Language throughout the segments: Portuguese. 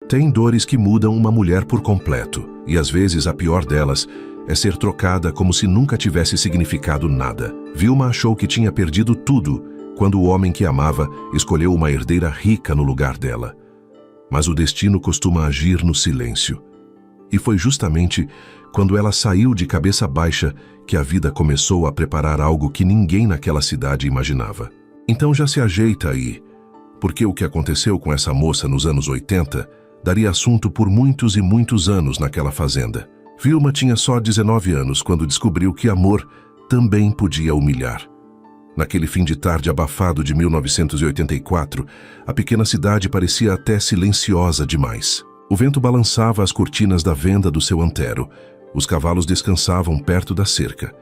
Tem dores que mudam uma mulher por completo, e às vezes a pior delas é ser trocada como se nunca tivesse significado nada. Vilma achou que tinha perdido tudo quando o homem que amava escolheu uma herdeira rica no lugar dela. Mas o destino costuma agir no silêncio. E foi justamente quando ela saiu de cabeça baixa que a vida começou a preparar algo que ninguém naquela cidade imaginava. Então já se ajeita aí, porque o que aconteceu com essa moça nos anos 80 daria assunto por muitos e muitos anos naquela fazenda. Vilma tinha só 19 anos quando descobriu que amor também podia humilhar. Naquele fim de tarde abafado de 1984, a pequena cidade parecia até silenciosa demais. O vento balançava as cortinas da venda do seu antero, os cavalos descansavam perto da cerca.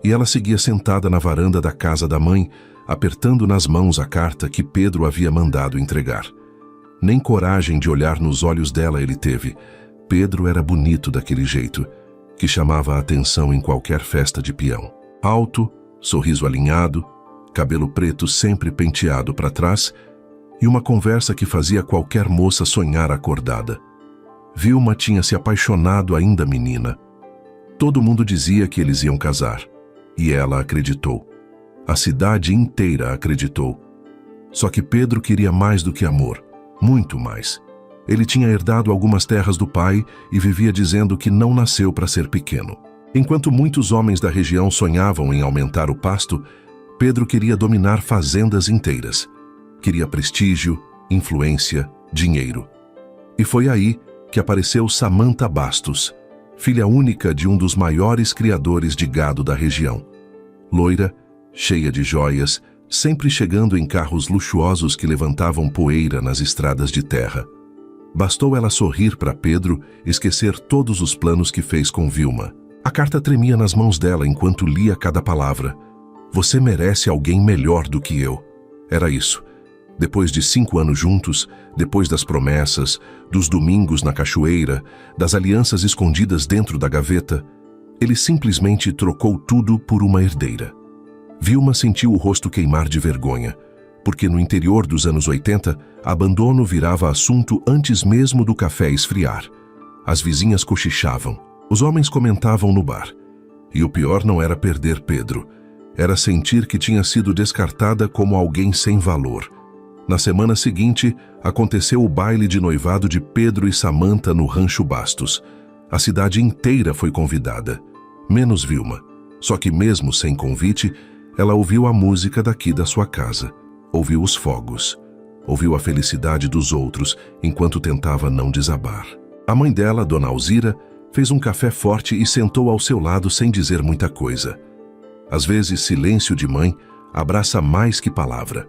E ela seguia sentada na varanda da casa da mãe, apertando nas mãos a carta que Pedro havia mandado entregar. Nem coragem de olhar nos olhos dela ele teve. Pedro era bonito daquele jeito, que chamava a atenção em qualquer festa de peão. Alto, sorriso alinhado, cabelo preto sempre penteado para trás e uma conversa que fazia qualquer moça sonhar acordada. Vilma tinha se apaixonado ainda menina. Todo mundo dizia que eles iam casar, e ela acreditou. A cidade inteira acreditou. Só que Pedro queria mais do que amor, muito mais. Ele tinha herdado algumas terras do pai e vivia dizendo que não nasceu para ser pequeno. Enquanto muitos homens da região sonhavam em aumentar o pasto, Pedro queria dominar fazendas inteiras. Queria prestígio, influência, dinheiro. E foi aí que apareceu Samantha Bastos, filha única de um dos maiores criadores de gado da região. Loira, cheia de joias, sempre chegando em carros luxuosos que levantavam poeira nas estradas de terra. Bastou ela sorrir para Pedro, esquecer todos os planos que fez com Vilma. A carta tremia nas mãos dela enquanto lia cada palavra. Você merece alguém melhor do que eu. Era isso. Depois de 5 anos juntos, depois das promessas, dos domingos na cachoeira, das alianças escondidas dentro da gaveta, ele simplesmente trocou tudo por uma herdeira. Vilma sentiu o rosto queimar de vergonha, porque no interior dos anos 80, abandono virava assunto antes mesmo do café esfriar. As vizinhas cochichavam, os homens comentavam no bar. E o pior não era perder Pedro, era sentir que tinha sido descartada como alguém sem valor. Na semana seguinte, aconteceu o baile de noivado de Pedro e Samantha no Rancho Bastos. A cidade inteira foi convidada, menos Vilma. Só que mesmo sem convite, ela ouviu a música daqui da sua casa, ouviu os fogos, ouviu a felicidade dos outros enquanto tentava não desabar. A mãe dela, Dona Alzira, fez um café forte e sentou ao seu lado sem dizer muita coisa. Às vezes, silêncio de mãe abraça mais que palavra.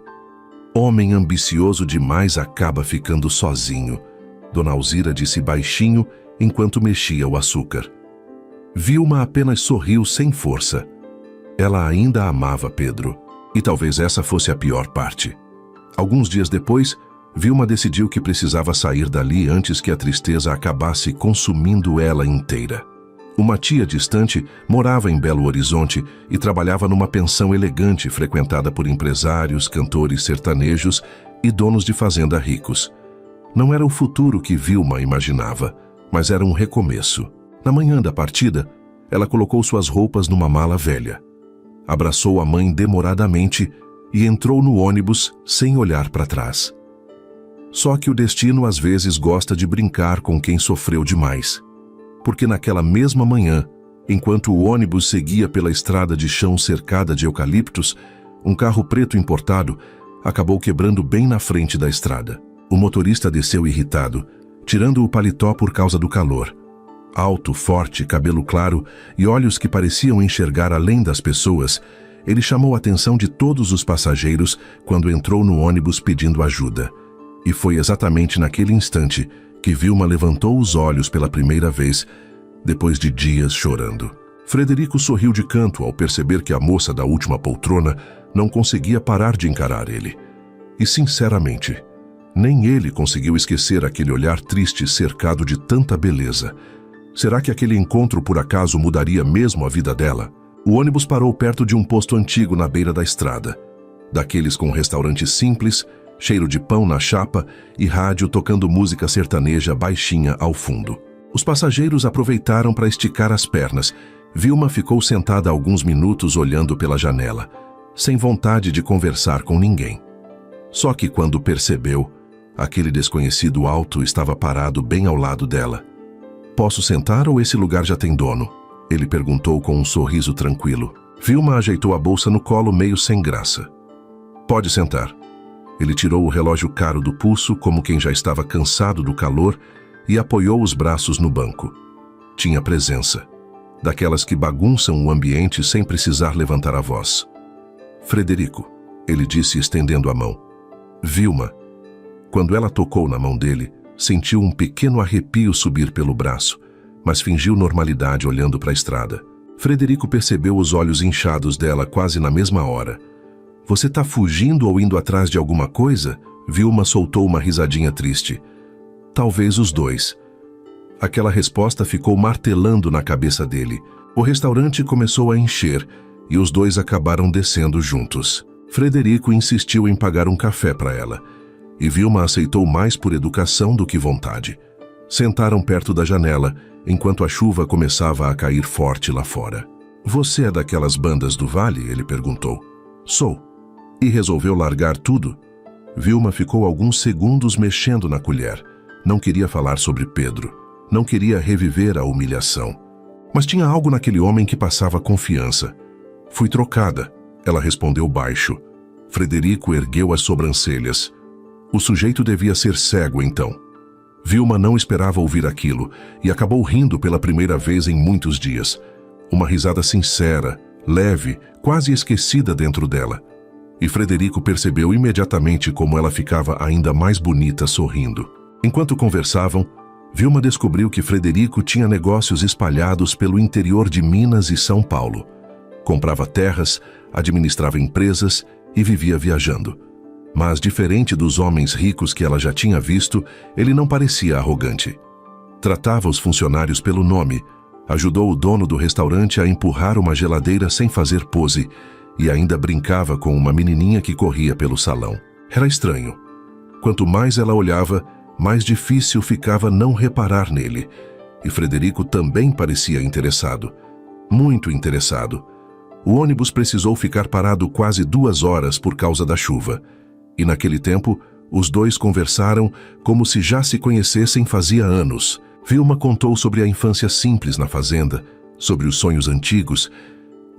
Homem ambicioso demais acaba ficando sozinho, Dona Alzira disse baixinho enquanto mexia o açúcar. Vilma apenas sorriu sem força. Ela ainda amava Pedro, e talvez essa fosse a pior parte. Alguns dias depois, Vilma decidiu que precisava sair dali antes que a tristeza acabasse consumindo ela inteira. Uma tia distante morava em Belo Horizonte e trabalhava numa pensão elegante frequentada por empresários, cantores sertanejos e donos de fazenda ricos. Não era o futuro que Vilma imaginava, mas era um recomeço. Na manhã da partida, ela colocou suas roupas numa mala velha. Abraçou a mãe demoradamente e entrou no ônibus sem olhar para trás. Só que o destino às vezes gosta de brincar com quem sofreu demais. Porque naquela mesma manhã, enquanto o ônibus seguia pela estrada de chão cercada de eucaliptos, um carro preto importado acabou quebrando bem na frente da estrada. O motorista desceu irritado, tirando o paletó por causa do calor. Alto, forte, cabelo claro e olhos que pareciam enxergar além das pessoas, ele chamou a atenção de todos os passageiros quando entrou no ônibus pedindo ajuda. E foi exatamente naquele instante que Vilma levantou os olhos pela primeira vez, depois de dias chorando. Frederico sorriu de canto ao perceber que a moça da última poltrona não conseguia parar de encarar ele. E, sinceramente, nem ele conseguiu esquecer aquele olhar triste cercado de tanta beleza. Será que aquele encontro por acaso mudaria mesmo a vida dela? O ônibus parou perto de um posto antigo na beira da estrada. Daqueles com um restaurante simples, cheiro de pão na chapa e rádio tocando música sertaneja baixinha ao fundo. Os passageiros aproveitaram para esticar as pernas. Vilma ficou sentada alguns minutos olhando pela janela, sem vontade de conversar com ninguém. Só que quando percebeu, aquele desconhecido alto estava parado bem ao lado dela. "Posso sentar ou esse lugar já tem dono?" ele perguntou com um sorriso tranquilo. Vilma ajeitou a bolsa no colo meio sem graça. "Pode sentar." Ele tirou o relógio caro do pulso como quem já estava cansado do calor e apoiou os braços no banco. Tinha presença, daquelas que bagunçam o ambiente sem precisar levantar a voz. "Frederico", ele disse estendendo a mão. "Vilma." Quando ela tocou na mão dele, sentiu um pequeno arrepio subir pelo braço, mas fingiu normalidade olhando para a estrada. Frederico percebeu os olhos inchados dela quase na mesma hora. "Você tá fugindo ou indo atrás de alguma coisa?" Vilma soltou uma risadinha triste. "Talvez os dois." Aquela resposta ficou martelando na cabeça dele. O restaurante começou a encher e os dois acabaram descendo juntos. Frederico insistiu em pagar um café para ela, e Vilma aceitou mais por educação do que vontade. Sentaram perto da janela, enquanto a chuva começava a cair forte lá fora. "Você é daquelas bandas do Vale?" ele perguntou. "Sou." "E resolveu largar tudo?" Vilma ficou alguns segundos mexendo na colher. Não queria falar sobre Pedro. Não queria reviver a humilhação. Mas tinha algo naquele homem que passava confiança. "Fui trocada", ela respondeu baixo. Frederico ergueu as sobrancelhas. O sujeito devia ser cego, então. Vilma não esperava ouvir aquilo e acabou rindo pela primeira vez em muitos dias. Uma risada sincera, leve, quase esquecida dentro dela. E Frederico percebeu imediatamente como ela ficava ainda mais bonita sorrindo. Enquanto conversavam, Vilma descobriu que Frederico tinha negócios espalhados pelo interior de Minas e São Paulo. Comprava terras, administrava empresas e vivia viajando. Mas, diferente dos homens ricos que ela já tinha visto, ele não parecia arrogante. Tratava os funcionários pelo nome, ajudou o dono do restaurante a empurrar uma geladeira sem fazer pose e ainda brincava com uma menininha que corria pelo salão. Era estranho. Quanto mais ela olhava, mais difícil ficava não reparar nele. E Frederico também parecia interessado. Muito interessado. O ônibus precisou ficar parado quase 2 horas por causa da chuva. E naquele tempo, os dois conversaram como se já se conhecessem fazia anos. Vilma contou sobre a infância simples na fazenda, sobre os sonhos antigos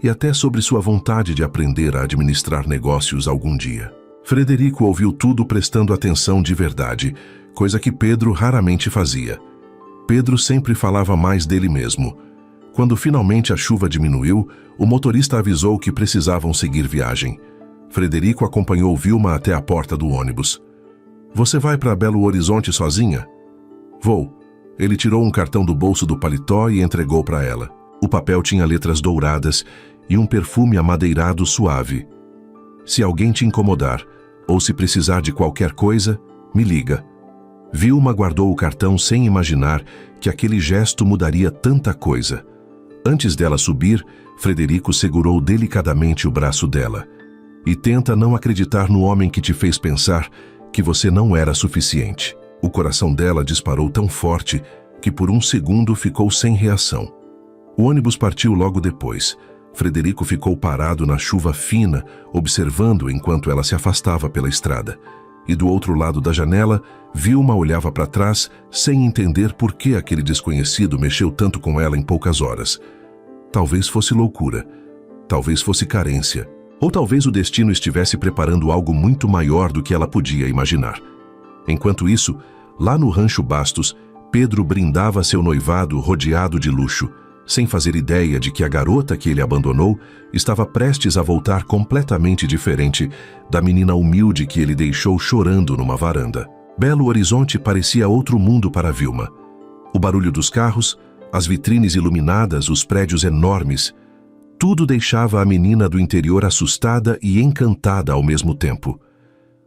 e até sobre sua vontade de aprender a administrar negócios algum dia. Frederico ouviu tudo prestando atenção de verdade, coisa que Pedro raramente fazia. Pedro sempre falava mais dele mesmo. Quando finalmente a chuva diminuiu, o motorista avisou que precisavam seguir viagem. Frederico acompanhou Vilma até a porta do ônibus. "Você vai para Belo Horizonte sozinha?" "Vou." Ele tirou um cartão do bolso do paletó e entregou para ela. O papel tinha letras douradas e um perfume amadeirado suave. "Se alguém te incomodar, ou se precisar de qualquer coisa, me liga." Vilma guardou o cartão sem imaginar que aquele gesto mudaria tanta coisa. Antes dela subir, Frederico segurou delicadamente o braço dela. "E tenta não acreditar no homem que te fez pensar que você não era suficiente." O coração dela disparou tão forte que por um segundo ficou sem reação. O ônibus partiu logo depois. Frederico ficou parado na chuva fina, observando enquanto ela se afastava pela estrada. E do outro lado da janela, Vilma olhava para trás sem entender por que aquele desconhecido mexeu tanto com ela em poucas horas. Talvez fosse loucura, talvez fosse carência, ou talvez o destino estivesse preparando algo muito maior do que ela podia imaginar. Enquanto isso, lá no Rancho Bastos, Pedro brindava seu noivado rodeado de luxo, sem fazer ideia de que a garota que ele abandonou estava prestes a voltar completamente diferente da menina humilde que ele deixou chorando numa varanda. Belo Horizonte parecia outro mundo para Vilma. O barulho dos carros, as vitrines iluminadas, os prédios enormes, tudo deixava a menina do interior assustada e encantada ao mesmo tempo.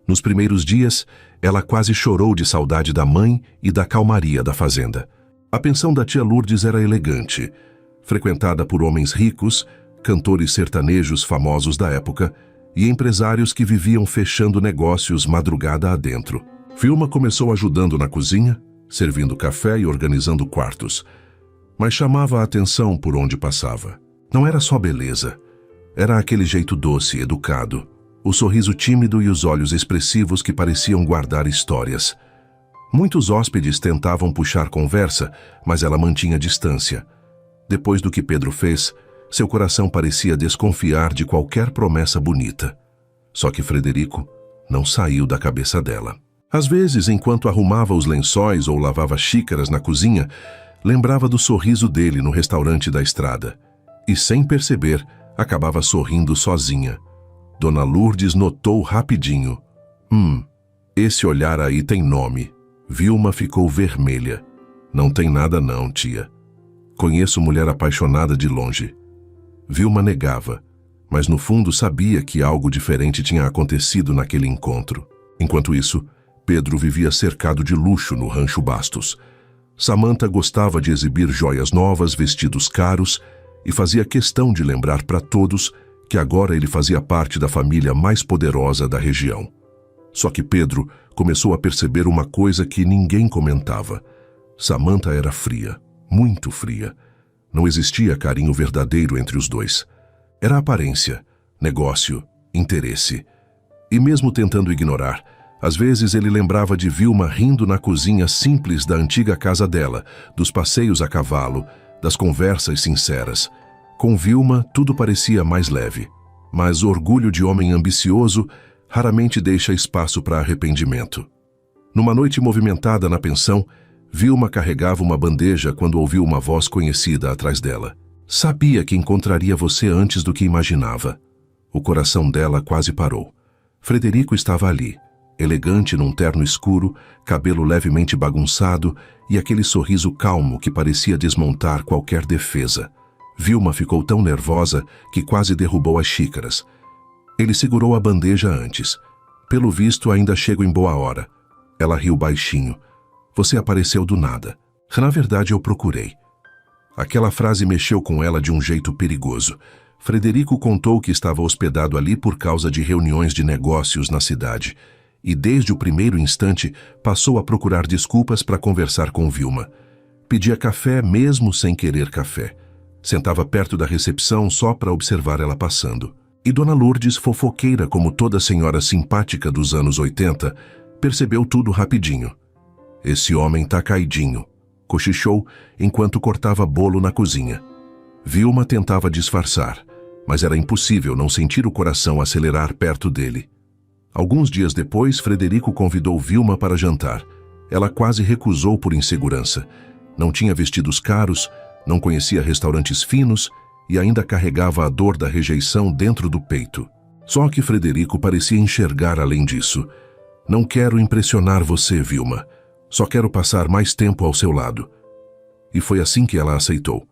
Nos primeiros dias, ela quase chorou de saudade da mãe e da calmaria da fazenda. A pensão da tia Lourdes era elegante, frequentada por homens ricos, cantores sertanejos famosos da época e empresários que viviam fechando negócios madrugada adentro. Vilma começou ajudando na cozinha, servindo café e organizando quartos, mas chamava a atenção por onde passava. Não era só beleza, era aquele jeito doce, educado, o sorriso tímido e os olhos expressivos que pareciam guardar histórias. Muitos hóspedes tentavam puxar conversa, mas ela mantinha distância. Depois do que Pedro fez, seu coração parecia desconfiar de qualquer promessa bonita. Só que Frederico não saiu da cabeça dela. Às vezes, enquanto arrumava os lençóis ou lavava xícaras na cozinha, lembrava do sorriso dele no restaurante da estrada. E, sem perceber, acabava sorrindo sozinha. Dona Lourdes notou rapidinho. Esse olhar aí tem nome. Vilma ficou vermelha. Não tem nada não, tia. Conheço mulher apaixonada de longe. Vilma negava, mas no fundo sabia que algo diferente tinha acontecido naquele encontro. Enquanto isso, Pedro vivia cercado de luxo no Rancho Bastos. Samantha gostava de exibir joias novas, vestidos caros e fazia questão de lembrar para todos que agora ele fazia parte da família mais poderosa da região. Só que Pedro começou a perceber uma coisa que ninguém comentava. Samantha era fria, muito fria. Não existia carinho verdadeiro entre os dois. Era aparência, negócio, interesse. E mesmo tentando ignorar, às vezes ele lembrava de Vilma rindo na cozinha simples da antiga casa dela, dos passeios a cavalo, das conversas sinceras. Com Vilma, tudo parecia mais leve. Mas o orgulho de homem ambicioso raramente deixa espaço para arrependimento. Numa noite movimentada na pensão, Vilma carregava uma bandeja quando ouviu uma voz conhecida atrás dela. Sabia que encontraria você antes do que imaginava. O coração dela quase parou. Frederico estava ali, elegante num terno escuro, cabelo levemente bagunçado e aquele sorriso calmo que parecia desmontar qualquer defesa. Vilma ficou tão nervosa que quase derrubou as xícaras. Ele segurou a bandeja antes. Pelo visto, ainda chego em boa hora. Ela riu baixinho. Você apareceu do nada. Na verdade, eu procurei. Aquela frase mexeu com ela de um jeito perigoso. Frederico contou que estava hospedado ali por causa de reuniões de negócios na cidade. E desde o primeiro instante, passou a procurar desculpas para conversar com Vilma. Pedia café mesmo sem querer café. Sentava perto da recepção só para observar ela passando. E Dona Lourdes, fofoqueira como toda senhora simpática dos anos 80, percebeu tudo rapidinho. Esse homem tá caidinho, cochichou enquanto cortava bolo na cozinha. Vilma tentava disfarçar, mas era impossível não sentir o coração acelerar perto dele. Alguns dias depois, Frederico convidou Vilma para jantar. Ela quase recusou por insegurança. Não tinha vestidos caros, não conhecia restaurantes finos e ainda carregava a dor da rejeição dentro do peito. Só que Frederico parecia enxergar além disso. Não quero impressionar você, Vilma. Só quero passar mais tempo ao seu lado. E foi assim que ela aceitou.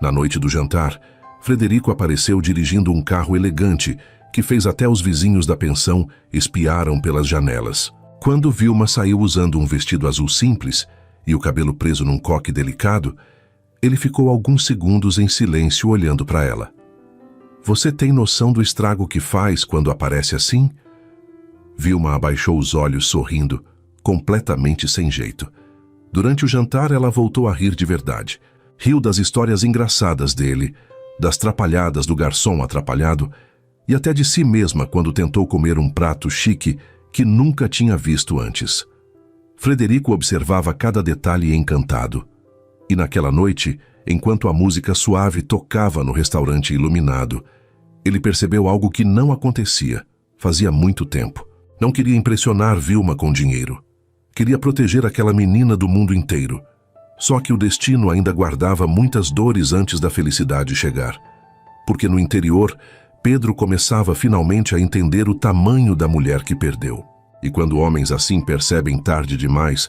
Na noite do jantar, Frederico apareceu dirigindo um carro elegante que fez até os vizinhos da pensão espiaram pelas janelas. Quando Vilma saiu usando um vestido azul simples e o cabelo preso num coque delicado, ele ficou alguns segundos em silêncio olhando para ela. Você tem noção do estrago que faz quando aparece assim? Vilma abaixou os olhos sorrindo, completamente sem jeito. Durante o jantar, ela voltou a rir de verdade. Riu das histórias engraçadas dele, das trapalhadas do garçom atrapalhado e até de si mesma quando tentou comer um prato chique que nunca tinha visto antes. Frederico observava cada detalhe encantado. E naquela noite, enquanto a música suave tocava no restaurante iluminado, ele percebeu algo que não acontecia. Fazia muito tempo. Não queria impressionar Vilma com dinheiro. Queria proteger aquela menina do mundo inteiro. Só que o destino ainda guardava muitas dores antes da felicidade chegar. Porque no interior, Pedro começava finalmente a entender o tamanho da mulher que perdeu. E quando homens assim percebem tarde demais,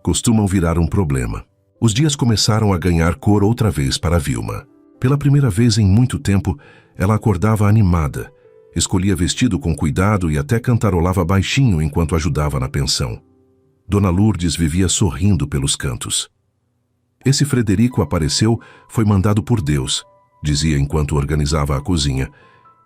costumam virar um problema. Os dias começaram a ganhar cor outra vez para Vilma. Pela primeira vez em muito tempo, ela acordava animada, escolhia vestido com cuidado e até cantarolava baixinho enquanto ajudava na pensão. Dona Lourdes vivia sorrindo pelos cantos. Esse Frederico apareceu, foi mandado por Deus, dizia enquanto organizava a cozinha.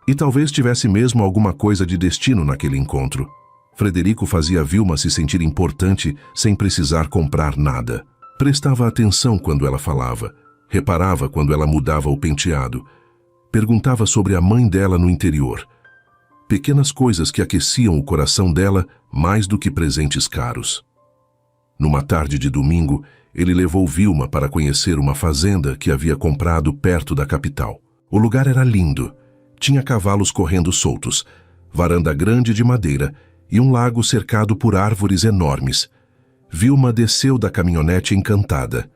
E talvez tivesse mesmo alguma coisa de destino naquele encontro. Frederico fazia Vilma se sentir importante sem precisar comprar nada. Prestava atenção quando ela falava, reparava quando ela mudava o penteado, perguntava sobre a mãe dela no interior. Pequenas coisas que aqueciam o coração dela mais do que presentes caros. Numa tarde de domingo, ele levou Vilma para conhecer uma fazenda que havia comprado perto da capital. O lugar era lindo. Tinha cavalos correndo soltos, varanda grande de madeira e um lago cercado por árvores enormes. Vilma desceu da caminhonete encantada.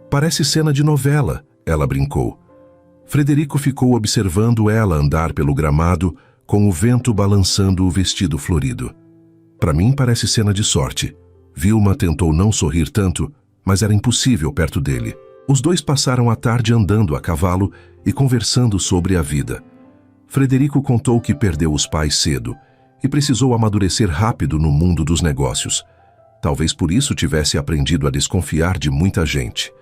Parece cena de novela, ela brincou. Frederico ficou observando ela andar pelo gramado, com o vento balançando o vestido florido. Para mim parece cena de sorte. Vilma tentou não sorrir tanto, mas era impossível perto dele. Os dois passaram a tarde andando a cavalo e conversando sobre a vida. Frederico contou que perdeu os pais cedo e precisou amadurecer rápido no mundo dos negócios. Talvez por isso tivesse aprendido a desconfiar de muita gente.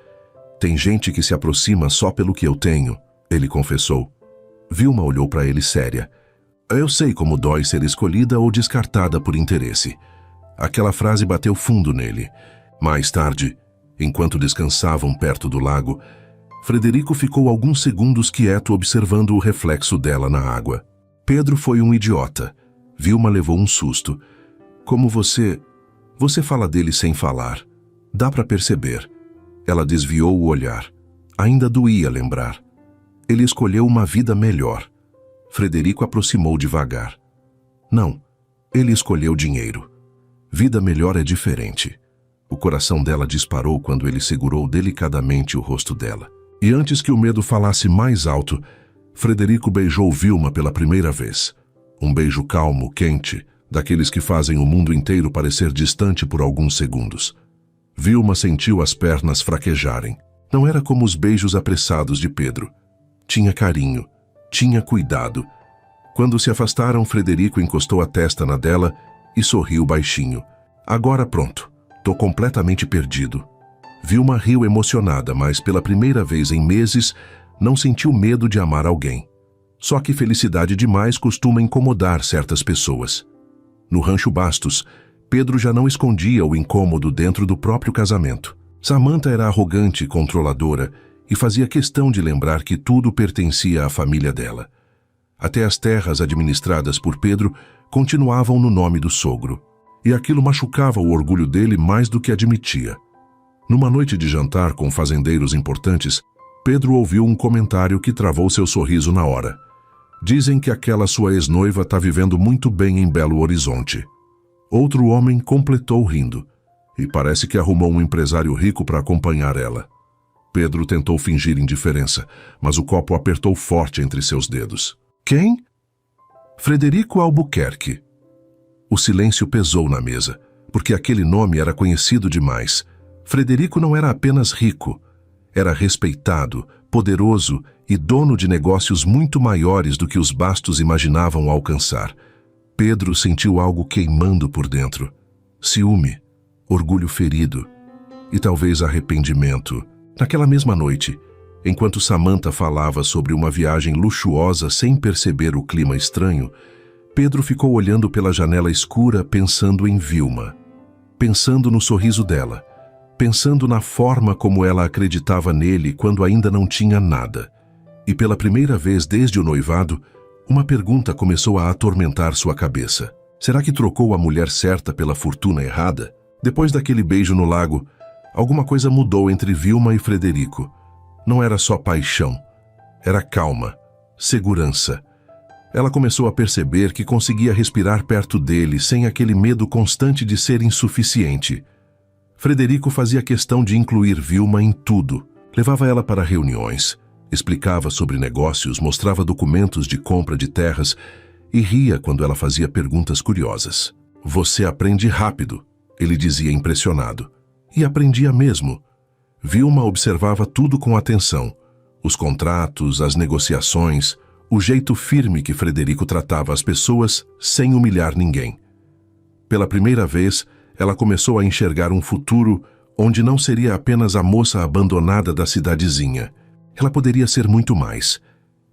Tem gente que se aproxima só pelo que eu tenho, ele confessou. Vilma olhou para ele séria. Eu sei como dói ser escolhida ou descartada por interesse. Aquela frase bateu fundo nele. Mais tarde, enquanto descansavam perto do lago, Frederico ficou alguns segundos quieto observando o reflexo dela na água. Pedro foi um idiota. Vilma levou um susto. Como você fala dele sem falar. Dá para perceber. Ela desviou o olhar. Ainda doía lembrar. Ele escolheu uma vida melhor. Frederico aproximou devagar. Não, ele escolheu dinheiro. Vida melhor é diferente. O coração dela disparou quando ele segurou delicadamente o rosto dela. E antes que o medo falasse mais alto, Frederico beijou Vilma pela primeira vez. Um beijo calmo, quente, daqueles que fazem o mundo inteiro parecer distante por alguns segundos. Vilma sentiu as pernas fraquejarem. Não era como os beijos apressados de Pedro. Tinha carinho, tinha cuidado. Quando se afastaram, Frederico encostou a testa na dela e sorriu baixinho. Agora pronto, tô completamente perdido. Vilma riu emocionada, mas pela primeira vez em meses, não sentiu medo de amar alguém. Só que felicidade demais costuma incomodar certas pessoas. No Rancho Bastos, Pedro já não escondia o incômodo dentro do próprio casamento. Samantha era arrogante e controladora e fazia questão de lembrar que tudo pertencia à família dela. Até as terras administradas por Pedro continuavam no nome do sogro. E aquilo machucava o orgulho dele mais do que admitia. Numa noite de jantar com fazendeiros importantes, Pedro ouviu um comentário que travou seu sorriso na hora. Dizem que aquela sua ex-noiva está vivendo muito bem em Belo Horizonte. Outro homem completou rindo, e parece que arrumou um empresário rico para acompanhar ela. Pedro tentou fingir indiferença, mas o copo apertou forte entre seus dedos. Quem? Frederico Albuquerque. O silêncio pesou na mesa, porque aquele nome era conhecido demais. Frederico não era apenas rico, era respeitado, poderoso e dono de negócios muito maiores do que os Bastos imaginavam alcançar. Pedro sentiu algo queimando por dentro. Ciúme, orgulho ferido e talvez arrependimento. Naquela mesma noite, enquanto Samantha falava sobre uma viagem luxuosa sem perceber o clima estranho, Pedro ficou olhando pela janela escura pensando em Vilma. Pensando no sorriso dela. Pensando na forma como ela acreditava nele quando ainda não tinha nada. E pela primeira vez desde o noivado, uma pergunta começou a atormentar sua cabeça. Será que trocou a mulher certa pela fortuna errada? Depois daquele beijo no lago, alguma coisa mudou entre Vilma e Frederico. Não era só paixão. Era calma, segurança. Ela começou a perceber que conseguia respirar perto dele sem aquele medo constante de ser insuficiente. Frederico fazia questão de incluir Vilma em tudo. Levava ela para reuniões, explicava sobre negócios, mostrava documentos de compra de terras e ria quando ela fazia perguntas curiosas. Você aprende rápido, ele dizia impressionado. E aprendia mesmo. Vilma observava tudo com atenção. Os contratos, as negociações, o jeito firme que Frederico tratava as pessoas sem humilhar ninguém. Pela primeira vez, ela começou a enxergar um futuro onde não seria apenas a moça abandonada da cidadezinha. Ela poderia ser muito mais.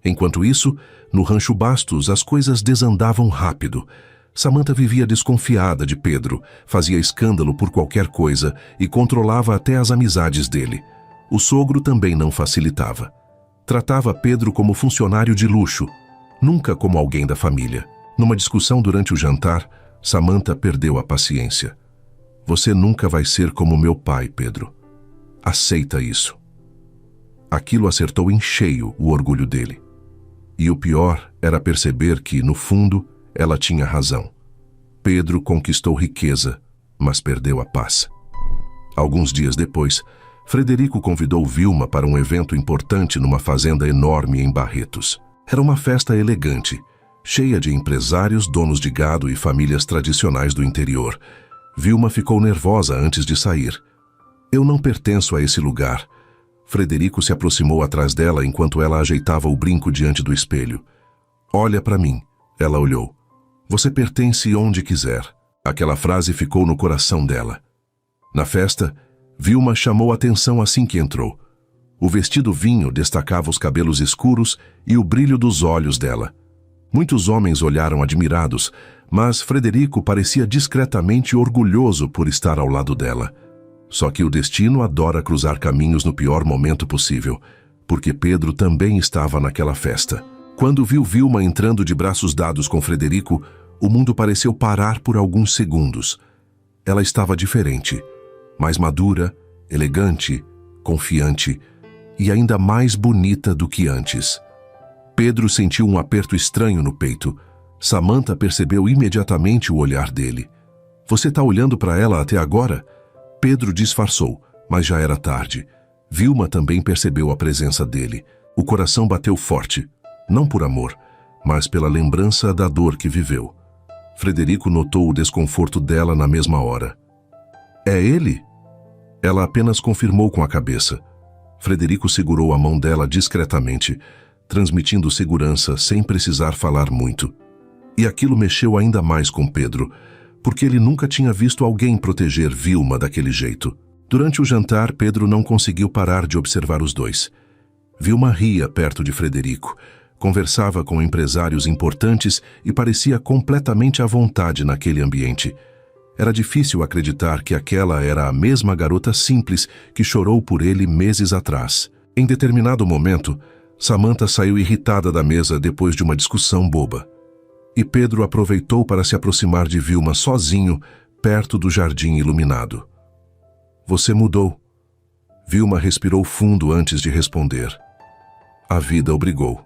Enquanto isso, no Rancho Bastos, as coisas desandavam rápido. Samantha vivia desconfiada de Pedro, fazia escândalo por qualquer coisa e controlava até as amizades dele. O sogro também não facilitava. Tratava Pedro como funcionário de luxo, nunca como alguém da família. Numa discussão durante o jantar, Samantha perdeu a paciência. Você nunca vai ser como meu pai, Pedro. Aceita isso. Aquilo acertou em cheio o orgulho dele. E o pior era perceber que, no fundo, ela tinha razão. Pedro conquistou riqueza, mas perdeu a paz. Alguns dias depois, Frederico convidou Vilma para um evento importante numa fazenda enorme em Barretos. Era uma festa elegante, cheia de empresários, donos de gado e famílias tradicionais do interior. Vilma ficou nervosa antes de sair. Eu não pertenço a esse lugar. Frederico se aproximou atrás dela enquanto ela ajeitava o brinco diante do espelho. Olha para mim, ela olhou. Você pertence onde quiser. Aquela frase ficou no coração dela. Na festa, Vilma chamou atenção assim que entrou. O vestido vinho destacava os cabelos escuros e o brilho dos olhos dela. Muitos homens olharam admirados, mas Frederico parecia discretamente orgulhoso por estar ao lado dela. Só que o destino adora cruzar caminhos no pior momento possível, porque Pedro também estava naquela festa. Quando viu Vilma entrando de braços dados com Frederico, o mundo pareceu parar por alguns segundos. Ela estava diferente, mais madura, elegante, confiante e ainda mais bonita do que antes. Pedro sentiu um aperto estranho no peito. Samantha percebeu imediatamente o olhar dele. Você está olhando para ela até agora? Pedro disfarçou, mas já era tarde. Vilma também percebeu a presença dele. O coração bateu forte, não por amor, mas pela lembrança da dor que viveu. Frederico notou o desconforto dela na mesma hora. É ele? Ela apenas confirmou com a cabeça. Frederico segurou a mão dela discretamente, transmitindo segurança sem precisar falar muito. E aquilo mexeu ainda mais com Pedro, porque ele nunca tinha visto alguém proteger Vilma daquele jeito. Durante o jantar, Pedro não conseguiu parar de observar os dois. Vilma ria perto de Frederico, conversava com empresários importantes e parecia completamente à vontade naquele ambiente. Era difícil acreditar que aquela era a mesma garota simples que chorou por ele meses atrás. Em determinado momento, Samantha saiu irritada da mesa depois de uma discussão boba. E Pedro aproveitou para se aproximar de Vilma sozinho, perto do jardim iluminado. Você mudou. Vilma respirou fundo antes de responder. A vida obrigou.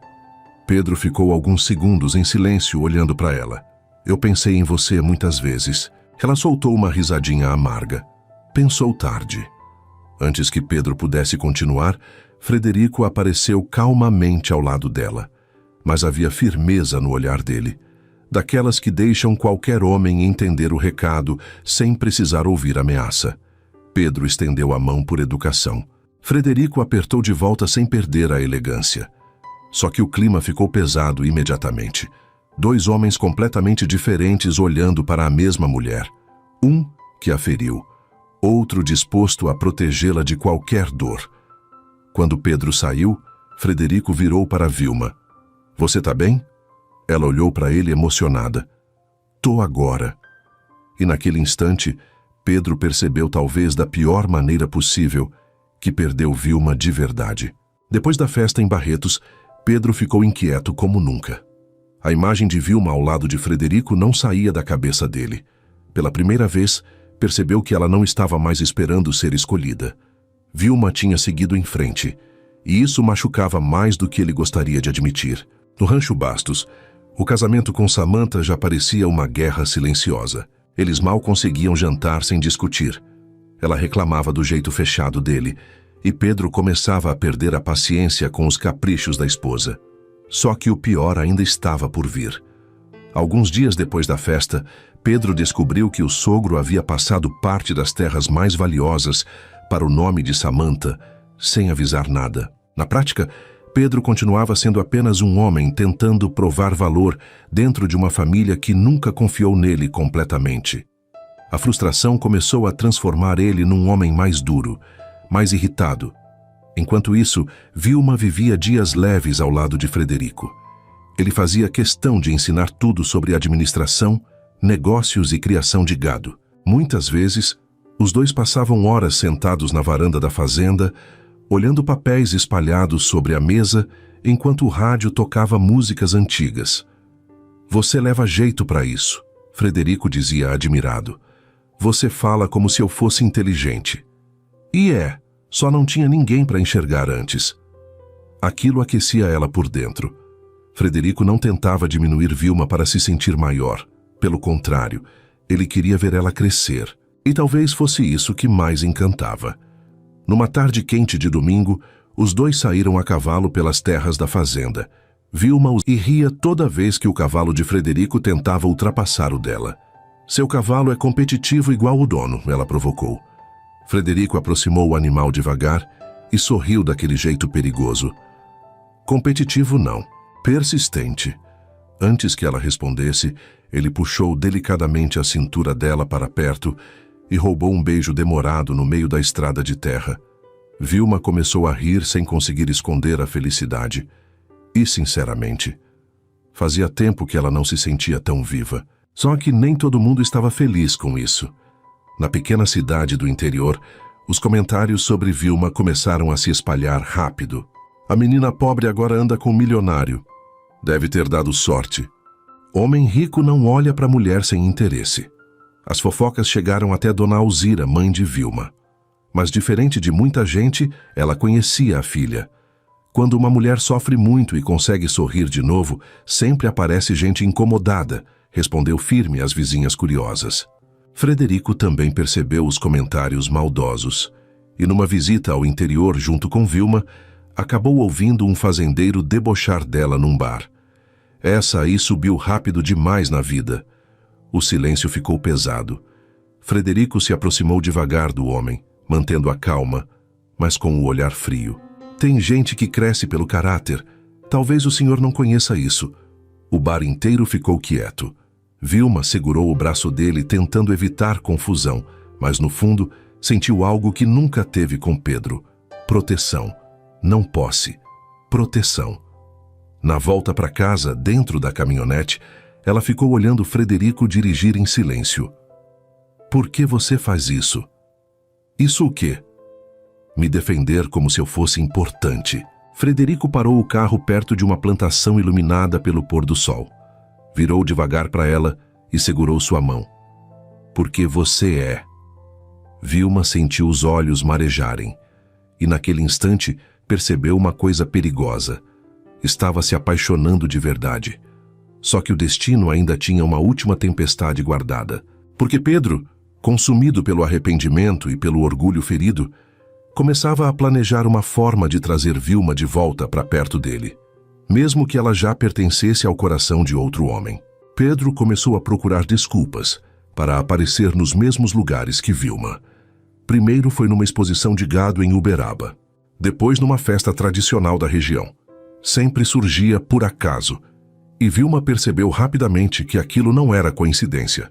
Pedro ficou alguns segundos em silêncio olhando para ela. Eu pensei em você muitas vezes. Ela soltou uma risadinha amarga. Pensou tarde. Antes que Pedro pudesse continuar, Frederico apareceu calmamente ao lado dela. Mas havia firmeza no olhar dele. Daquelas que deixam qualquer homem entender o recado sem precisar ouvir ameaça. Pedro estendeu a mão por educação. Frederico apertou de volta sem perder a elegância. Só que o clima ficou pesado imediatamente. Dois homens completamente diferentes olhando para a mesma mulher. Um que a feriu, outro disposto a protegê-la de qualquer dor. Quando Pedro saiu, Frederico virou para Vilma. Você tá bem? Ela olhou para ele emocionada. Tô agora. E naquele instante, Pedro percebeu talvez da pior maneira possível que perdeu Vilma de verdade. Depois da festa em Barretos, Pedro ficou inquieto como nunca. A imagem de Vilma ao lado de Frederico não saía da cabeça dele. Pela primeira vez, percebeu que ela não estava mais esperando ser escolhida. Vilma tinha seguido em frente, e isso machucava mais do que ele gostaria de admitir. No Rancho Bastos, o casamento com Samantha já parecia uma guerra silenciosa. Eles mal conseguiam jantar sem discutir. Ela reclamava do jeito fechado dele, e Pedro começava a perder a paciência com os caprichos da esposa. Só que o pior ainda estava por vir. Alguns dias depois da festa, Pedro descobriu que o sogro havia passado parte das terras mais valiosas para o nome de Samantha, sem avisar nada. Na prática, Pedro continuava sendo apenas um homem tentando provar valor dentro de uma família que nunca confiou nele completamente. A frustração começou a transformar ele num homem mais duro, mais irritado. Enquanto isso, Vilma vivia dias leves ao lado de Frederico. Ele fazia questão de ensinar tudo sobre administração, negócios e criação de gado. Muitas vezes, os dois passavam horas sentados na varanda da fazenda, olhando papéis espalhados sobre a mesa, enquanto o rádio tocava músicas antigas. "Você leva jeito para isso", Frederico dizia admirado. "Você fala como se eu fosse inteligente." E só não tinha ninguém para enxergar antes. Aquilo aquecia ela por dentro. Frederico não tentava diminuir Vilma para se sentir maior. Pelo contrário, ele queria ver ela crescer. E talvez fosse isso que mais encantava. Numa tarde quente de domingo, os dois saíram a cavalo pelas terras da fazenda. Vilma ria toda vez que o cavalo de Frederico tentava ultrapassar o dela. "Seu cavalo é competitivo igual o dono", ela provocou. Frederico aproximou o animal devagar e sorriu daquele jeito perigoso. "Competitivo não, persistente." Antes que ela respondesse, ele puxou delicadamente a cintura dela para perto e roubou um beijo demorado no meio da estrada de terra. Vilma começou a rir sem conseguir esconder a felicidade. E, sinceramente, fazia tempo que ela não se sentia tão viva. Só que nem todo mundo estava feliz com isso. Na pequena cidade do interior, os comentários sobre Vilma começaram a se espalhar rápido. "A menina pobre agora anda com um milionário. Deve ter dado sorte. Homem rico não olha para mulher sem interesse." As fofocas chegaram até Dona Alzira, mãe de Vilma. Mas, diferente de muita gente, ela conhecia a filha. Quando uma mulher sofre muito e consegue sorrir de novo, sempre aparece gente incomodada, respondeu firme às vizinhas curiosas. Frederico também percebeu os comentários maldosos, e numa visita ao interior junto com Vilma, acabou ouvindo um fazendeiro debochar dela num bar. Essa aí subiu rápido demais na vida. O silêncio ficou pesado. Frederico se aproximou devagar do homem, mantendo a calma, mas com o olhar frio. "Tem gente que cresce pelo caráter. Talvez o senhor não conheça isso." O bar inteiro ficou quieto. Vilma segurou o braço dele tentando evitar confusão, mas no fundo sentiu algo que nunca teve com Pedro. Proteção. Não posse. Proteção. Na volta para casa, dentro da caminhonete, ela ficou olhando Frederico dirigir em silêncio. "Por que você faz isso?" "Isso o quê?" "Me defender como se eu fosse importante." Frederico parou o carro perto de uma plantação iluminada pelo pôr do sol. Virou devagar para ela e segurou sua mão. "Porque você é." Vilma sentiu os olhos marejarem. E naquele instante percebeu uma coisa perigosa. Estava se apaixonando de verdade. Só que o destino ainda tinha uma última tempestade guardada. Porque Pedro, consumido pelo arrependimento e pelo orgulho ferido, começava a planejar uma forma de trazer Vilma de volta para perto dele, mesmo que ela já pertencesse ao coração de outro homem. Pedro começou a procurar desculpas para aparecer nos mesmos lugares que Vilma. Primeiro foi numa exposição de gado em Uberaba, depois numa festa tradicional da região. Sempre surgia por acaso, e Vilma percebeu rapidamente que aquilo não era coincidência.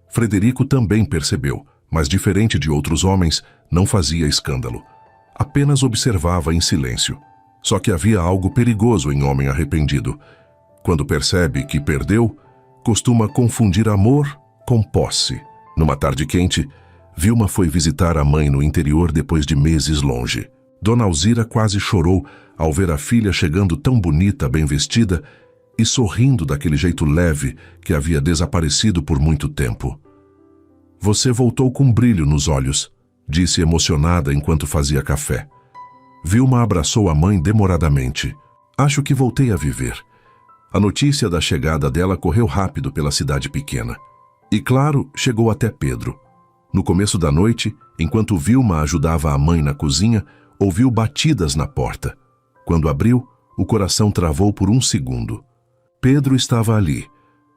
Frederico também percebeu, mas diferente de outros homens, não fazia escândalo. Apenas observava em silêncio. Só que havia algo perigoso em homem arrependido. Quando percebe que perdeu, costuma confundir amor com posse. Numa tarde quente, Vilma foi visitar a mãe no interior depois de meses longe. Dona Alzira quase chorou ao ver a filha chegando tão bonita, bem vestida, e sorrindo daquele jeito leve que havia desaparecido por muito tempo. "Você voltou com brilho nos olhos", disse emocionada enquanto fazia café. Vilma abraçou a mãe demoradamente. "Acho que voltei a viver." A notícia da chegada dela correu rápido pela cidade pequena. E, claro, chegou até Pedro. No começo da noite, enquanto Vilma ajudava a mãe na cozinha, ouviu batidas na porta. Quando abriu, o coração travou por um segundo. Pedro estava ali,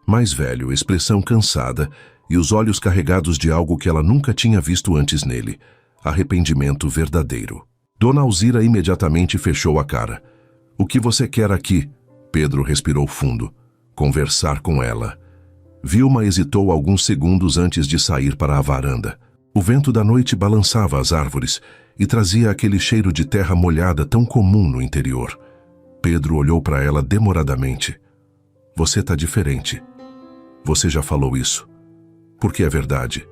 mais velho, expressão cansada e os olhos carregados de algo que ela nunca tinha visto antes nele, arrependimento verdadeiro. Dona Alzira imediatamente fechou a cara. "O que você quer aqui?" Pedro respirou fundo. "Conversar com ela." Vilma hesitou alguns segundos antes de sair para a varanda. O vento da noite balançava as árvores e trazia aquele cheiro de terra molhada tão comum no interior. Pedro olhou para ela demoradamente. Você tá diferente. Você já falou isso. Porque é verdade.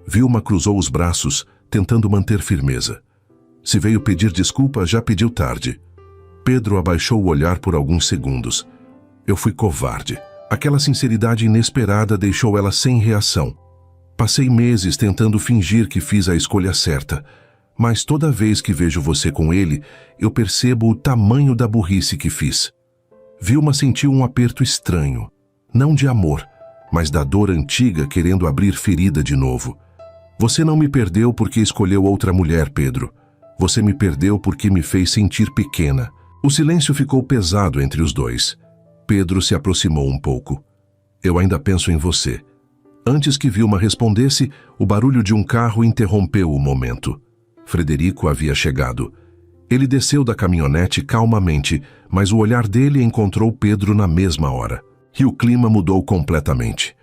Vilma cruzou os braços, tentando manter firmeza. Se veio pedir desculpa, já pediu tarde. Pedro abaixou o olhar por alguns segundos. Eu fui covarde. Aquela sinceridade inesperada deixou ela sem reação. Passei meses tentando fingir que fiz a escolha certa, mas toda vez que vejo você com ele, eu percebo o tamanho da burrice que fiz. Vilma sentiu um aperto estranho, não de amor, mas da dor antiga querendo abrir ferida de novo. Você não me perdeu porque escolheu outra mulher, Pedro. Você me perdeu porque me fez sentir pequena. O silêncio ficou pesado entre os dois. Pedro se aproximou um pouco. Eu ainda penso em você. Antes que Vilma respondesse, o barulho de um carro interrompeu o momento. Frederico havia chegado. Ele desceu da caminhonete calmamente, mas o olhar dele encontrou Pedro na mesma hora. E o clima mudou completamente.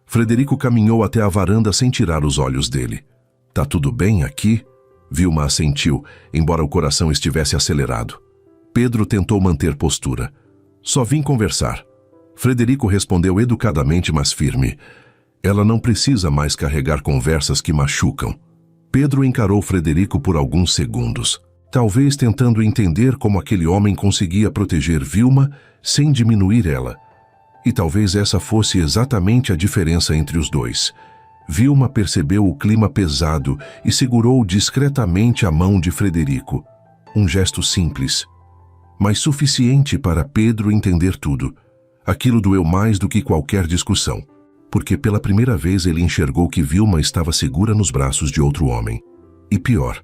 Frederico caminhou até a varanda sem tirar os olhos dele. Tá tudo bem aqui? Vilma assentiu, embora o coração estivesse acelerado. Pedro tentou manter postura. Só vim conversar. Frederico respondeu educadamente, mas firme. Ela não precisa mais carregar conversas que machucam. Pedro encarou Frederico por alguns segundos, talvez tentando entender como aquele homem conseguia proteger Vilma sem diminuir ela. E talvez essa fosse exatamente a diferença entre os dois. Vilma percebeu o clima pesado e segurou discretamente a mão de Frederico. Um gesto simples, mas suficiente para Pedro entender tudo. Aquilo doeu mais do que qualquer discussão, porque pela primeira vez ele enxergou que Vilma estava segura nos braços de outro homem. E pior,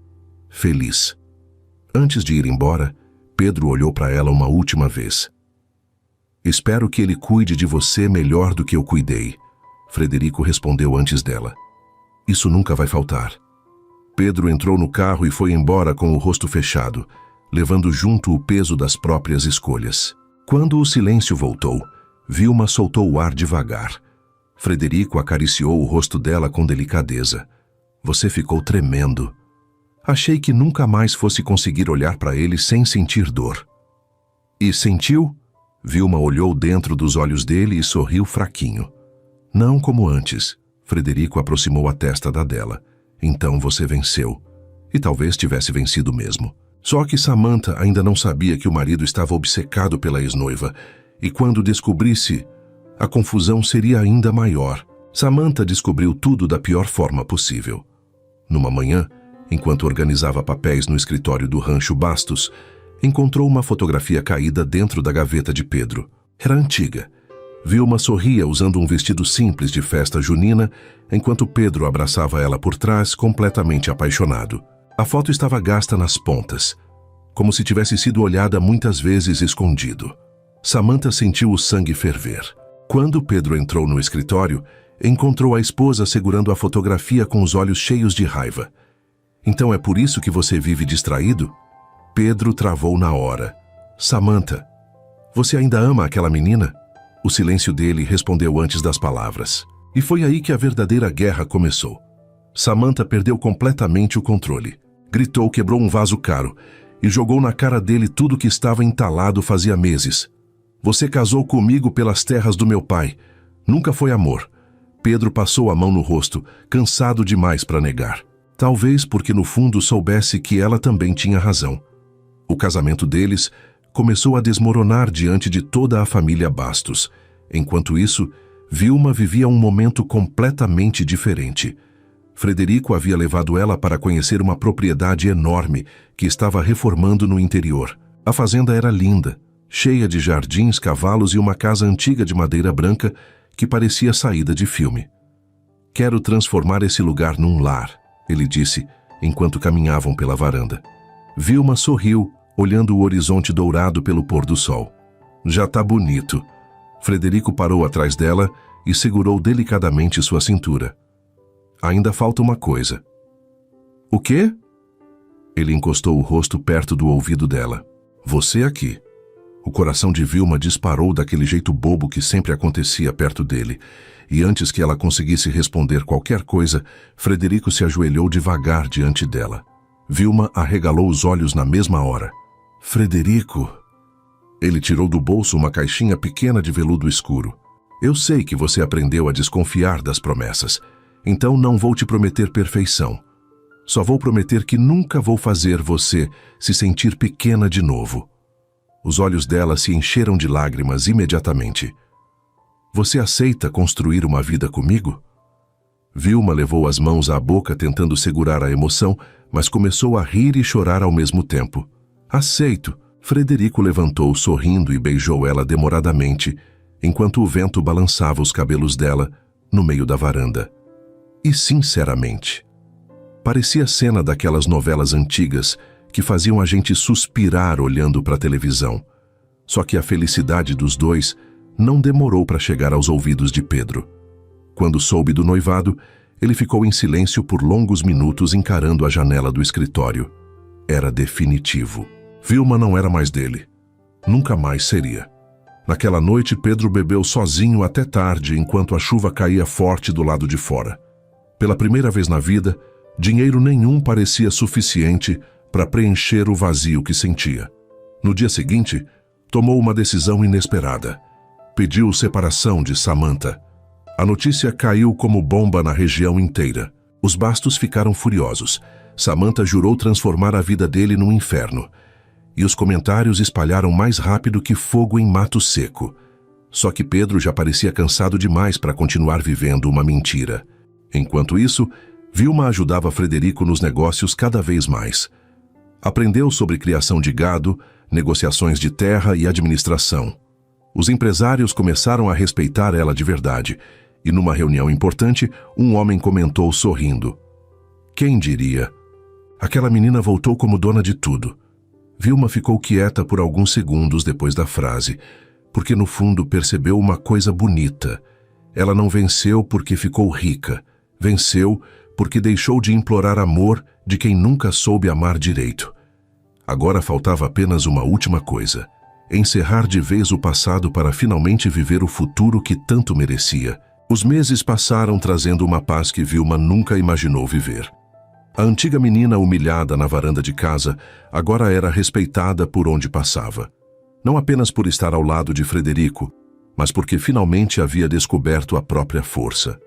feliz. Antes de ir embora, Pedro olhou para ela uma última vez. Espero que ele cuide de você melhor do que eu cuidei, Frederico respondeu antes dela. Isso nunca vai faltar. Pedro entrou no carro e foi embora com o rosto fechado, levando junto o peso das próprias escolhas. Quando o silêncio voltou, Vilma soltou o ar devagar. Frederico acariciou o rosto dela com delicadeza. Você ficou tremendo. Achei que nunca mais fosse conseguir olhar para ele sem sentir dor. E sentiu? Vilma olhou dentro dos olhos dele e sorriu fraquinho. Não como antes. Frederico aproximou a testa da dela. Então você venceu. E talvez tivesse vencido mesmo. Só que Samantha ainda não sabia que o marido estava obcecado pela ex-noiva. E quando descobrisse, a confusão seria ainda maior. Samantha descobriu tudo da pior forma possível. Numa manhã, enquanto organizava papéis no escritório do Rancho Bastos, encontrou uma fotografia caída dentro da gaveta de Pedro. Era antiga. Vilma sorria usando um vestido simples de festa junina, enquanto Pedro abraçava ela por trás, completamente apaixonado. A foto estava gasta nas pontas, como se tivesse sido olhada muitas vezes escondido. Samantha sentiu o sangue ferver. Quando Pedro entrou no escritório, encontrou a esposa segurando a fotografia com os olhos cheios de raiva. Então é por isso que você vive distraído? Pedro travou na hora. Samantha, você ainda ama aquela menina? O silêncio dele respondeu antes das palavras. E foi aí que a verdadeira guerra começou. Samantha perdeu completamente o controle. Gritou, quebrou um vaso caro e jogou na cara dele tudo que estava entalado fazia meses. Você casou comigo pelas terras do meu pai. Nunca foi amor. Pedro passou a mão no rosto, cansado demais para negar. Talvez porque no fundo soubesse que ela também tinha razão. O casamento deles começou a desmoronar diante de toda a família Bastos. Enquanto isso, Vilma vivia um momento completamente diferente. Frederico havia levado ela para conhecer uma propriedade enorme que estava reformando no interior. A fazenda era linda, cheia de jardins, cavalos e uma casa antiga de madeira branca que parecia saída de filme. Quero transformar esse lugar num lar, ele disse, enquanto caminhavam pela varanda. Vilma sorriu, olhando o horizonte dourado pelo pôr do sol. Já tá bonito. Frederico parou atrás dela e segurou delicadamente sua cintura. Ainda falta uma coisa. O quê? Ele encostou o rosto perto do ouvido dela. Você aqui. O coração de Vilma disparou daquele jeito bobo que sempre acontecia perto dele, e antes que ela conseguisse responder qualquer coisa, Frederico se ajoelhou devagar diante dela. Vilma arregalou os olhos na mesma hora. Frederico! Ele tirou do bolso uma caixinha pequena de veludo escuro. Eu sei que você aprendeu a desconfiar das promessas, então não vou te prometer perfeição. Só vou prometer que nunca vou fazer você se sentir pequena de novo. Os olhos dela se encheram de lágrimas imediatamente. Você aceita construir uma vida comigo? Vilma levou as mãos à boca tentando segurar a emoção, mas começou a rir e chorar ao mesmo tempo. Aceito. Frederico levantou sorrindo e beijou ela demoradamente, enquanto o vento balançava os cabelos dela no meio da varanda. E sinceramente, parecia cena daquelas novelas antigas que faziam a gente suspirar olhando para a televisão. Só que a felicidade dos dois não demorou para chegar aos ouvidos de Pedro. Quando soube do noivado, ele ficou em silêncio por longos minutos encarando a janela do escritório. Era definitivo. Vilma não era mais dele. Nunca mais seria. Naquela noite, Pedro bebeu sozinho até tarde enquanto a chuva caía forte do lado de fora. Pela primeira vez na vida, dinheiro nenhum parecia suficiente para preencher o vazio que sentia. No dia seguinte, tomou uma decisão inesperada. Pediu separação de Samantha. A notícia caiu como bomba na região inteira. Os Bastos ficaram furiosos. Samantha jurou transformar a vida dele num inferno. E os comentários espalharam mais rápido que fogo em mato seco. Só que Pedro já parecia cansado demais para continuar vivendo uma mentira. Enquanto isso, Vilma ajudava Frederico nos negócios cada vez mais. Aprendeu sobre criação de gado, negociações de terra e administração. Os empresários começaram a respeitar ela de verdade, e numa reunião importante, um homem comentou sorrindo. Quem diria? Aquela menina voltou como dona de tudo. Vilma ficou quieta por alguns segundos depois da frase, porque no fundo percebeu uma coisa bonita. Ela não venceu porque ficou rica, venceu porque deixou de implorar amor de quem nunca soube amar direito. Agora faltava apenas uma última coisa: encerrar de vez o passado para finalmente viver o futuro que tanto merecia. Os meses passaram trazendo uma paz que Vilma nunca imaginou viver. A antiga menina humilhada na varanda de casa agora era respeitada por onde passava. Não apenas por estar ao lado de Frederico, mas porque finalmente havia descoberto a própria força.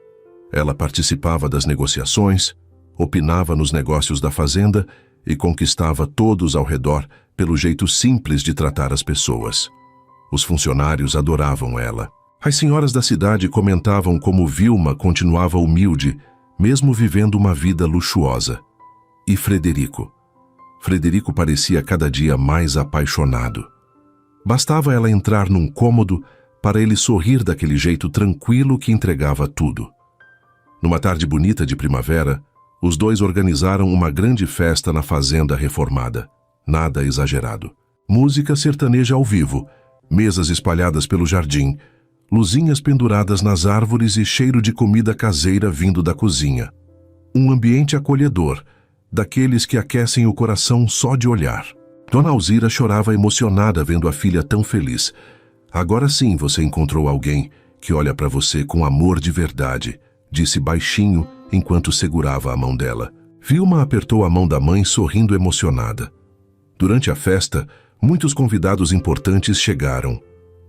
Ela participava das negociações, opinava nos negócios da fazenda e conquistava todos ao redor pelo jeito simples de tratar as pessoas. Os funcionários adoravam ela. As senhoras da cidade comentavam como Vilma continuava humilde, mesmo vivendo uma vida luxuosa. E Frederico? Frederico parecia cada dia mais apaixonado. Bastava ela entrar num cômodo para ele sorrir daquele jeito tranquilo que entregava tudo. Numa tarde bonita de primavera, os dois organizaram uma grande festa na fazenda reformada. Nada exagerado. Música sertaneja ao vivo, mesas espalhadas pelo jardim, luzinhas penduradas nas árvores e cheiro de comida caseira vindo da cozinha. Um ambiente acolhedor, daqueles que aquecem o coração só de olhar. Dona Alzira chorava emocionada vendo a filha tão feliz. Agora sim você encontrou alguém que olha para você com amor de verdade, disse baixinho enquanto segurava a mão dela. Vilma apertou a mão da mãe sorrindo emocionada. Durante a festa, muitos convidados importantes chegaram.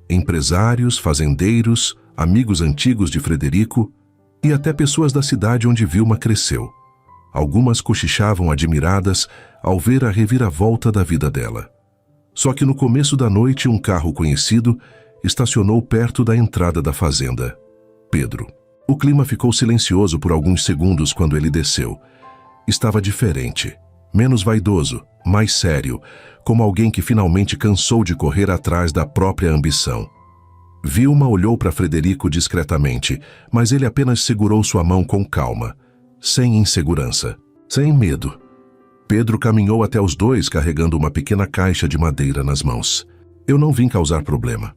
Empresários, fazendeiros, amigos antigos de Frederico e até pessoas da cidade onde Vilma cresceu. Algumas cochichavam admiradas ao ver a reviravolta da vida dela. Só que no começo da noite um carro conhecido estacionou perto da entrada da fazenda. Pedro. O clima ficou silencioso por alguns segundos quando ele desceu. Estava diferente, menos vaidoso, mais sério, como alguém que finalmente cansou de correr atrás da própria ambição. Vilma olhou para Frederico discretamente, mas ele apenas segurou sua mão com calma, sem insegurança, sem medo. Pedro caminhou até os dois carregando uma pequena caixa de madeira nas mãos. Eu não vim causar problema.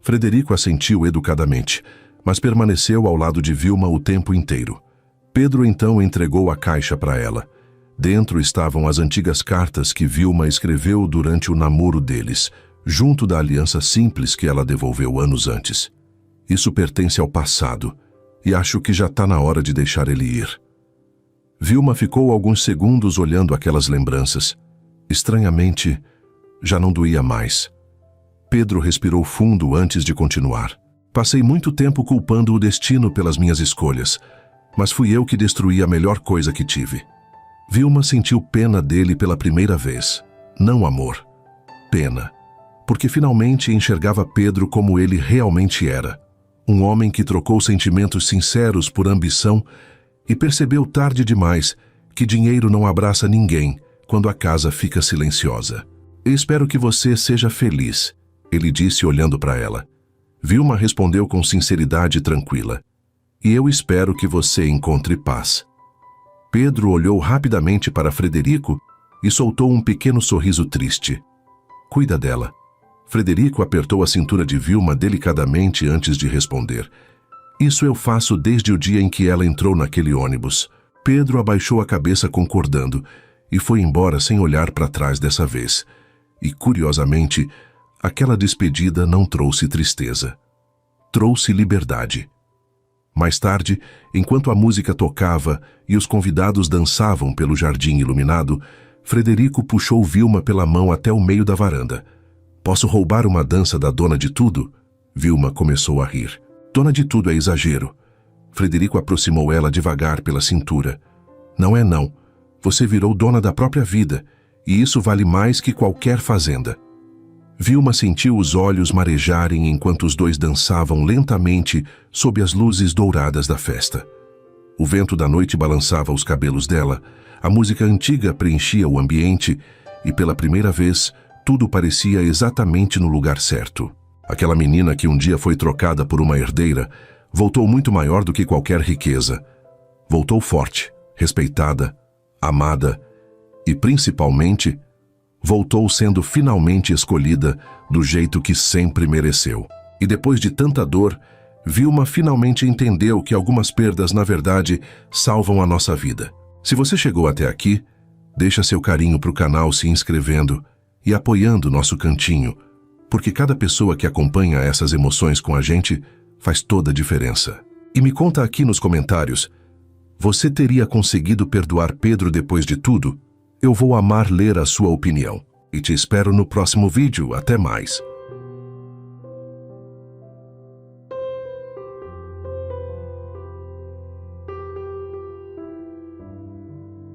Frederico assentiu educadamente, mas permaneceu ao lado de Vilma o tempo inteiro. Pedro então entregou a caixa para ela. Dentro estavam as antigas cartas que Vilma escreveu durante o namoro deles, junto da aliança simples que ela devolveu anos antes. Isso pertence ao passado, e acho que já está na hora de deixar ele ir. Vilma ficou alguns segundos olhando aquelas lembranças. Estranhamente, já não doía mais. Pedro respirou fundo antes de continuar. Passei muito tempo culpando o destino pelas minhas escolhas, mas fui eu que destruí a melhor coisa que tive. Vilma sentiu pena dele pela primeira vez. Não amor. Pena. Porque finalmente enxergava Pedro como ele realmente era. Um homem que trocou sentimentos sinceros por ambição e percebeu tarde demais que dinheiro não abraça ninguém quando a casa fica silenciosa. Espero que você seja feliz, ele disse olhando para ela. Vilma respondeu com sinceridade tranquila. E eu espero que você encontre paz. Pedro olhou rapidamente para Frederico e soltou um pequeno sorriso triste. Cuida dela. Frederico apertou a cintura de Vilma delicadamente antes de responder. Isso eu faço desde o dia em que ela entrou naquele ônibus. Pedro abaixou a cabeça concordando e foi embora sem olhar para trás dessa vez. E, curiosamente, aquela despedida não trouxe tristeza. Trouxe liberdade. Mais tarde, enquanto a música tocava e os convidados dançavam pelo jardim iluminado, Frederico puxou Vilma pela mão até o meio da varanda. Posso roubar uma dança da dona de tudo? Vilma começou a rir. Dona de tudo é exagero. Frederico aproximou ela devagar pela cintura. Não é não. Você virou dona da própria vida, e isso vale mais que qualquer fazenda. Vilma sentiu os olhos marejarem enquanto os dois dançavam lentamente sob as luzes douradas da festa. O vento da noite balançava os cabelos dela, a música antiga preenchia o ambiente e, pela primeira vez, tudo parecia exatamente no lugar certo. Aquela menina que um dia foi trocada por uma herdeira voltou muito maior do que qualquer riqueza. Voltou forte, respeitada, amada e, principalmente, voltou sendo finalmente escolhida do jeito que sempre mereceu. E depois de tanta dor, Vilma finalmente entendeu que algumas perdas, na verdade, salvam a nossa vida. Se você chegou até aqui, deixa seu carinho pro canal se inscrevendo e apoiando nosso cantinho, porque cada pessoa que acompanha essas emoções com a gente faz toda a diferença. E me conta aqui nos comentários, você teria conseguido perdoar Pedro depois de tudo? Eu vou amar ler a sua opinião. E te espero no próximo vídeo. Até mais!